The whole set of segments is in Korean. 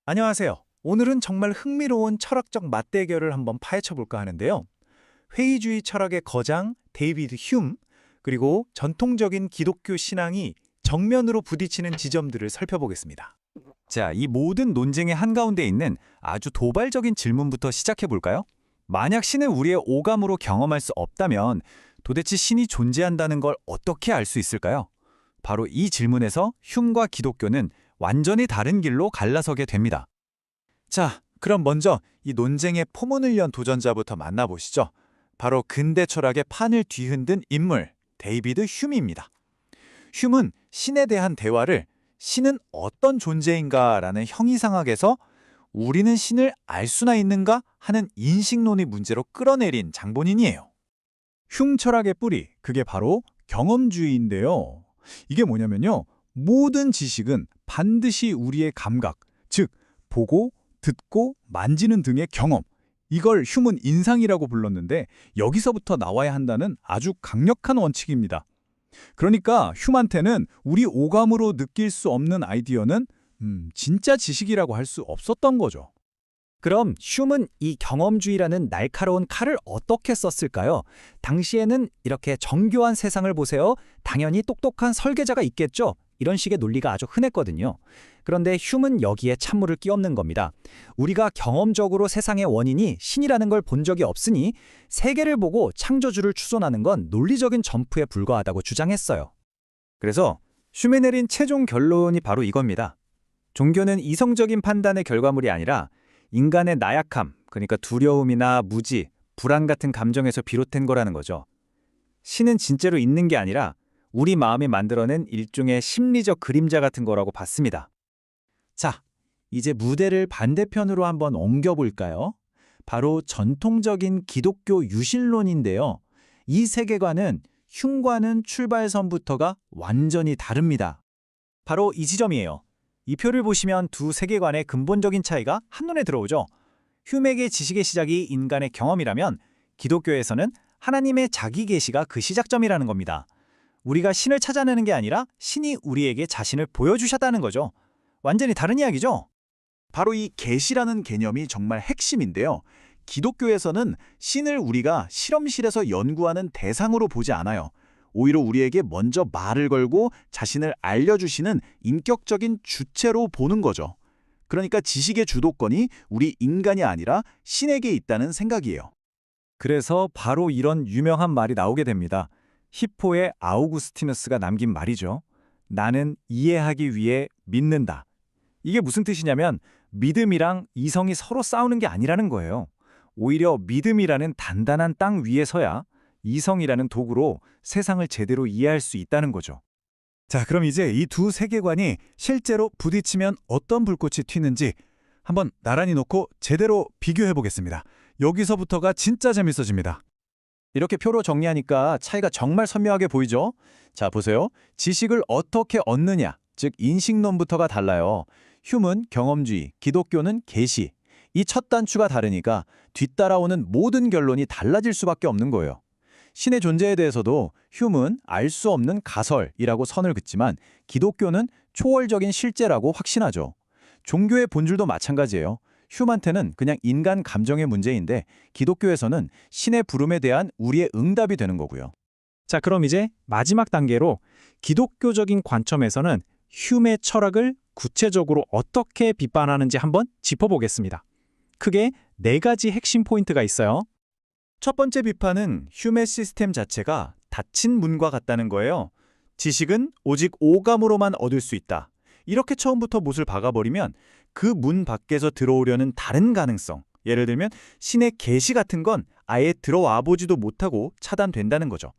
안녕하세요. 오늘은 정말 흥미로운 철학적 맞대결을 한번 파헤쳐 볼까 하는데요. 회의주의 철학의 거장 데이비드 휴մ, 그리고 전통적인 기독교 신앙이 정면으로 부딪히는 지점들을 살펴보겠습니다. 자, 이 모든 논쟁의 한가운데 있는 아주 도발적인 질문부터 시작해 볼까요? 만약 신은 우리의 오감으로 경험할 수 없다면 도대체 신이 존재한다는 걸 어떻게 알 수 있을까요? 바로 이 질문에서 흉과 기독교는 완전히 다른 길로 갈라서게 됩니다. 자, 그럼 먼저 이 논쟁의 포문을 연 도전자부터 만나보시죠. 바로 근대 철학의 판을 뒤흔든 인물, 데이비드 휴미입니다. 휴은 신에 대한 대화를 신은 어떤 존재인가라는 형이상학에서 우리는 신을 알 수나 있는가 하는 인식론의 문제로 끌어내린 장본인이에요. 흉 철학의 뿌리, 그게 바로 경험주의인데요. 이게 뭐냐면요. 모든 지식은 반드시 우리의 감각, 즉 보고, 듣고, 만지는 등의 경험, 이걸 휴문 인상이라고 불렀는데 여기서부터 나와야 한다는 아주 강력한 원칙입니다. 그러니까 휴한테는 우리 오감으로 느낄 수 없는 아이디어는 진짜 지식이라고 할 수 없었던 거죠. 그럼 휴은 이 경험주의라는 날카로운 칼을 어떻게 썼을까요? 당시에는 이렇게 정교한 세상을 보세요. 당연히 똑똑한 설계자가 있겠죠. 이런 식의 논리가 아주 흔했거든요. 그런데 휴은 여기에 찬물을 끼얹는 겁니다. 우리가 경험적으로 세상의 원인이 신이라는 걸 본 적이 없으니 세계를 보고 창조주를 추론하는 건 논리적인 점프에 불과하다고 주장했어요. 그래서 휴이 내린 최종 결론이 바로 이겁니다. 종교는 이성적인 판단의 결과물이 아니라 인간의 나약함, 그러니까 두려움이나 무지, 불안 같은 감정에서 비롯된 거라는 거죠. 신은 진짜로 있는 게 아니라 우리 마음이 만들어낸 일종의 심리적 그림자 같은 거라고 봤습니다. 자, 이제 무대를 반대편으로 한번 옮겨볼까요? 바로 전통적인 기독교 유실론인데요. 이 세계관은 흉과는 출발선부터가 완전히 다릅니다. 바로 이 지점이에요. 이 표를 보시면 두 세계관의 근본적인 차이가 한눈에 들어오죠. 휴맥의 지식의 시작이 인간의 경험이라면 기독교에서는 하나님의 자기 계시가 그 시작점이라는 겁니다. 우리가 신을 찾아내는 게 아니라 신이 우리에게 자신을 보여주셨다는 거죠. 완전히 다른 이야기죠. 바로 이 계시라는 개념이 정말 핵심인데요. 기독교에서는 신을 우리가 실험실에서 연구하는 대상으로 보지 않아요. 오히려 우리에게 먼저 말을 걸고 자신을 알려주시는 인격적인 주체로 보는 거죠. 그러니까 지식의 주도권이 우리 인간이 아니라 신에게 있다는 생각이에요. 그래서 바로 이런 유명한 말이 나오게 됩니다. 히포의 아우구스티누스가 남긴 말이죠. 나는 이해하기 위해 믿는다. 이게 무슨 뜻이냐면 믿음이랑 이성이 서로 싸우는 게 아니라는 거예요. 오히려 믿음이라는 단단한 땅 위에 서야 이성이라는 도구로 세상을 제대로 이해할 수 있다는 거죠. 자, 그럼 이제 이 두 세계관이 실제로 부딪히면 어떤 불꽃이 튀는지 한번 나란히 놓고 제대로 비교해 보겠습니다. 여기서부터가 진짜 재밌어집니다. 이렇게 표로 정리하니까 차이가 정말 선명하게 보이죠? 자, 보세요. 지식을 어떻게 얻느냐, 즉 인식론부터가 달라요. 휴은 경험주의, 기독교는 계시. 이 첫 단추가 다르니까 뒤따라오는 모든 결론이 달라질 수밖에 없는 거예요. 신의 존재에 대해서도 휴은 알 수 없는 가설이라고 선을 긋지만 기독교는 초월적인 실제라고 확신하죠. 종교의 본질도 마찬가지예요. 휴한테는 그냥 인간 감정의 문제인데 기독교에서는 신의 부름에 대한 우리의 응답이 되는 거고요. 자, 그럼 이제 마지막 단계로 기독교적인 관점에서는 휴의 철학을 구체적으로 어떻게 비판하는지 한번 짚어보겠습니다. 크게 4가지 핵심 포인트가 있어요. 첫 번째 비판은 휴의 시스템 자체가 닫힌 문과 같다는 거예요. 지식은 오직 오감으로만 얻을 수 있다. 이렇게 처음부터 못을 박아버리면 그 문 밖에서 들어오려는 다른 가능성, 예를 들면 신의 계시 같은 건 아예 들어와 보지도 못하고 차단된다는 거죠.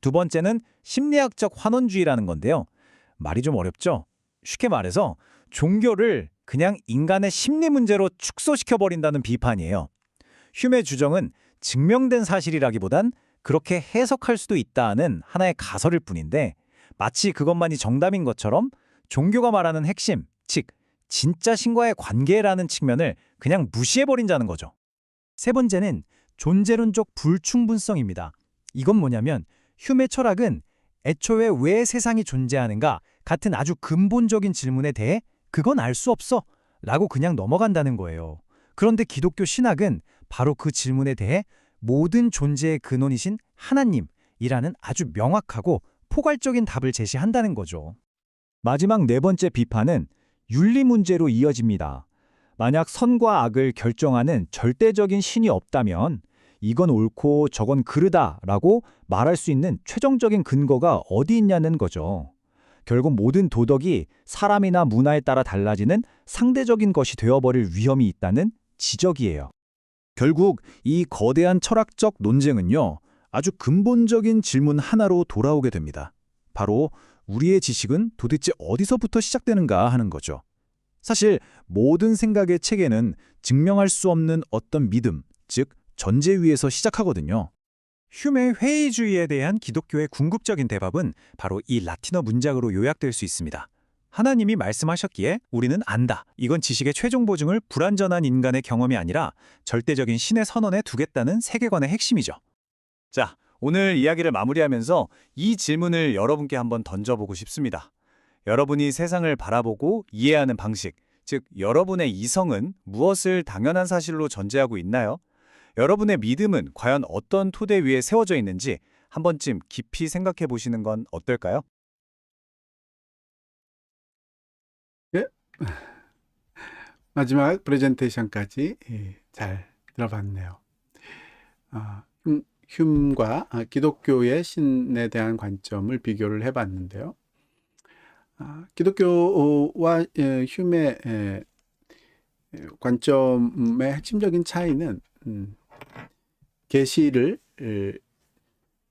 두 번째는 심리학적 환원주의라는 건데요. 말이 좀 어렵죠? 쉽게 말해서 종교를 그냥 인간의 심리 문제로 축소시켜버린다는 비판이에요. 휴의 주장은 증명된 사실이라기보단 그렇게 해석할 수도 있다는 하나의 가설일 뿐인데 마치 그것만이 정답인 것처럼 종교가 말하는 핵심, 즉 진짜 신과의 관계라는 측면을 그냥 무시해버린다는 거죠. 세 번째는 존재론적 불충분성입니다. 이건 뭐냐면 휴의 철학은 애초에 왜 세상이 존재하는가 같은 아주 근본적인 질문에 대해 그건 알 수 없어 라고 그냥 넘어간다는 거예요. 그런데 기독교 신학은 바로 그 질문에 대해 모든 존재의 근원이신 하나님이라는 아주 명확하고 포괄적인 답을 제시한다는 거죠. 마지막 네 번째 비판은 윤리 문제로 이어집니다. 만약 선과 악을 결정하는 절대적인 신이 없다면 이건 옳고 저건 그르다라고 말할 수 있는 최종적인 근거가 어디 있냐는 거죠. 결국 모든 도덕이 사람이나 문화에 따라 달라지는 상대적인 것이 되어버릴 위험이 있다는 지적이에요. 결국 이 거대한 철학적 논쟁은요, 아주 근본적인 질문 하나로 돌아오게 됩니다. 바로 우리의 지식은 도대체 어디서부터 시작되는가 하는 거죠. 사실 모든 생각의 체계는 증명할 수 없는 어떤 믿음, 즉 전제 위에서 시작하거든요. 휴메의 회의주의에 대한 기독교의 궁극적인 대답은 바로 이 라틴어 문장으로 요약될 수 있습니다. 하나님이 말씀하셨기에 우리는 안다. 이건 지식의 최종 보증을 불완전한 인간의 경험이 아니라 절대적인 신의 선언에 두겠다는 세계관의 핵심이죠. 자, 오늘 이야기를 마무리하면서 이 질문을 여러분께 한번 던져보고 싶습니다. 여러분이 세상을 바라보고 이해하는 방식, 즉 여러분의 이성은 무엇을 당연한 사실로 전제하고 있나요? 여러분의 믿음은 과연 어떤 토대 위에 세워져 있는지 한 번쯤 깊이 생각해 보시는 건 어떨까요? 예, 마지막 프레젠테이션까지 잘 들어봤네요. 흉과 기독교의 신에 대한 관점을 비교를 해봤는데요. 기독교와 흉의 관점의 핵심적인 차이는 계시를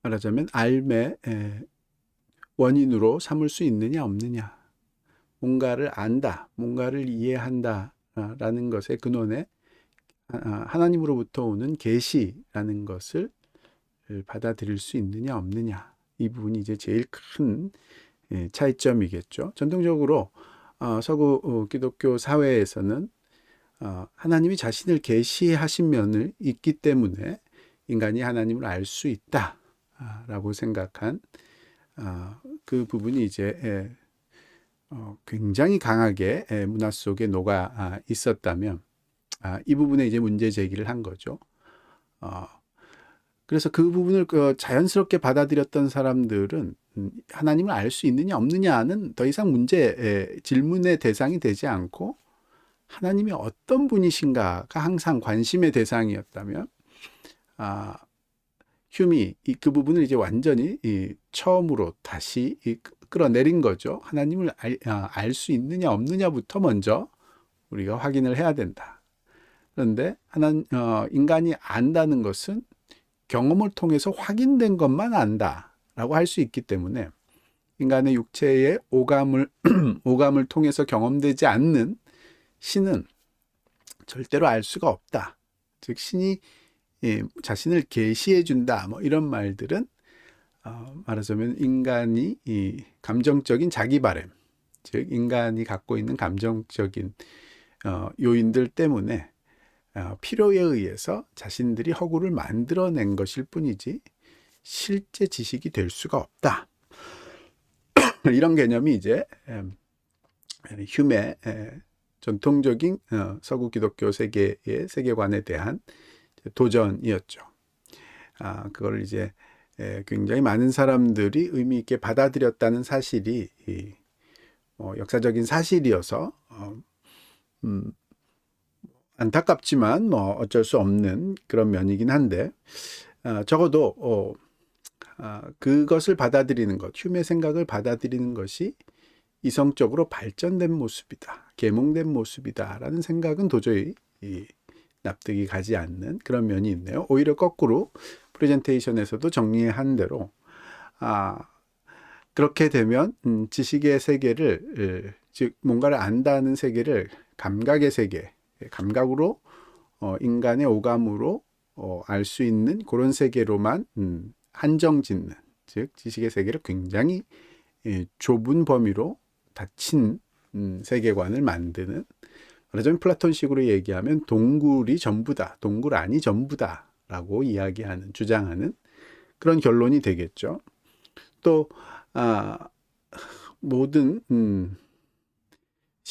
말하자면 삶의 원인으로 삼을 수 있느냐 없느냐, 뭔가를 안다, 뭔가를 이해한다 라는 것의 근원에 하나님으로부터 오는 계시라는 것을 받아들일 수 있느냐 없느냐, 이 부분이 이제 제일 큰 차이점이겠죠. 전통적으로 서구 기독교 사회에서는 하나님이 자신을 계시하신 면을 있기 때문에 인간이 하나님을 알 수 있다라고 생각한 그 부분이 이제 굉장히 강하게 문화 속에 녹아 있었다면 이 부분에 이제 문제 제기를 한 거죠. 그래서 그 부분을 자연스럽게 받아들였던 사람들은 하나님을 알 수 있느냐 없느냐는 더 이상 질문의 대상이 되지 않고 하나님이 어떤 분이신가가 항상 관심의 대상이었다면 휴미 그 부분을 이제 완전히 처음으로 다시 끌어내린 거죠. 하나님을 알 수 있느냐 없느냐부터 먼저 우리가 확인을 해야 된다. 그런데 인간이 안다는 것은 경험을 통해서 확인된 것만 안다라고 할 수 있기 때문에 인간의 육체의 오감을 통해서 경험되지 않는 신은 절대로 알 수가 없다. 즉 신이 자신을 계시해 준다. 뭐 이런 말들은 말하자면 인간이 감정적인 자기 바램, 즉 인간이 갖고 있는 감정적인 요인들 때문에 필요에 의해서 자신들이 허구를 만들어낸 것일 뿐이지 실제 지식이 될 수가 없다. 이런 개념이 이제 휴메의 전통적인 서구 기독교 세계의 세계관에 대한 도전이었죠. 그걸 이제 굉장히 많은 사람들이 의미 있게 받아들였다는 사실이 역사적인 사실이어서 안타깝지만 뭐 어쩔 수 없는 그런 면이긴 한데 적어도 그것을 받아들이는 것, 휴메 생각을 받아들이는 것이 이성적으로 발전된 모습이다, 계몽된 모습이다라는 생각은 도저히 납득이 가지 않는 그런 면이 있네요. 오히려 거꾸로 프레젠테이션에서도 정리한 대로 그렇게 되면 지식의 세계를 즉 뭔가를 안다는 세계를 감각의 세계, 감각으로 인간의 오감으로 알 수 있는 그런 세계로만 한정짓는, 즉 지식의 세계를 굉장히 좁은 범위로 닫힌 세계관을 만드는, 말하자면 플라톤식으로 얘기하면 동굴이 전부다, 동굴 안이 전부다 라고 이야기하는, 주장하는 그런 결론이 되겠죠. 또 모든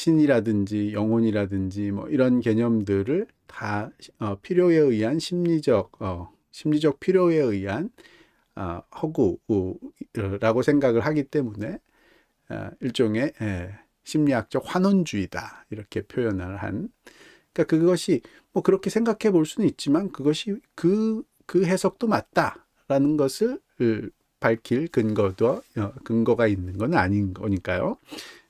신이라든지 영혼이라든지 뭐 이런 개념들을 다 필요에 의한 심리적 필요에 의한 허구라고 생각을 하기 때문에 일종의 심리학적 환원주의다 이렇게 표현을 한. 그러니까 그것이 뭐 그렇게 생각해 볼 수는 있지만 그것이 그 해석도 맞다라는 것을 밝힐 근거가 있는 건 아닌 거니까요.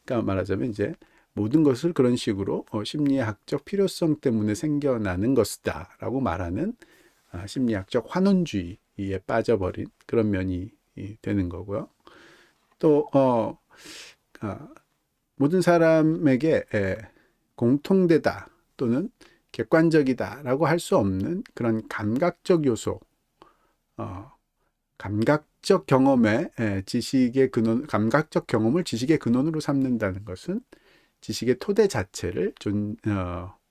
그러니까 말하자면 이제 모든 것을 그런 식으로 심리학적 필요성 때문에 생겨나는 것이다라고 말하는 심리학적 환원주의에 빠져버린 그런 면이 되는 거고요. 또 모든 사람에게 공통되다 또는 객관적이다라고 할 수 없는 그런 감각적 요소, 감각적 경험의 감각적 경험을 지식의 근원으로 삼는다는 것은 지식의 토대 자체를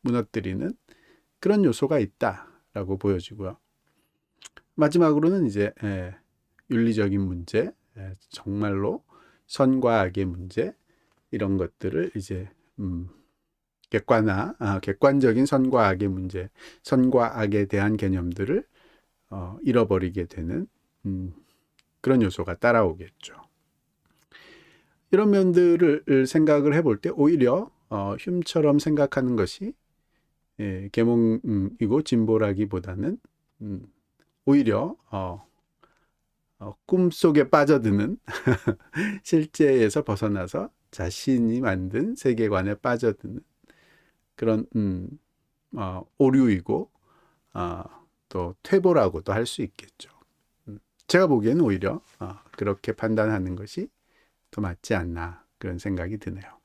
무너뜨리는 그런 요소가 있다라고 보여지고요. 마지막으로는 이제 윤리적인 문제, 정말로 선과 악의 문제 이런 것들을 이제 객관적인 선과 악의 문제, 선과 악에 대한 개념들을 잃어버리게 되는 그런 요소가 따라오겠죠. 이런 면들을 생각을 해볼 때 오히려 흉처럼 생각하는 것이 계몽이고 진보라기보다는 오히려 꿈속에 빠져드는 실제에서 벗어나서 자신이 만든 세계관에 빠져드는 그런 오류이고 또 퇴보라고도 할 수 있겠죠. 제가 보기에는 오히려 그렇게 판단하는 것이 더 맞지 않나 그런 생각이 드네요.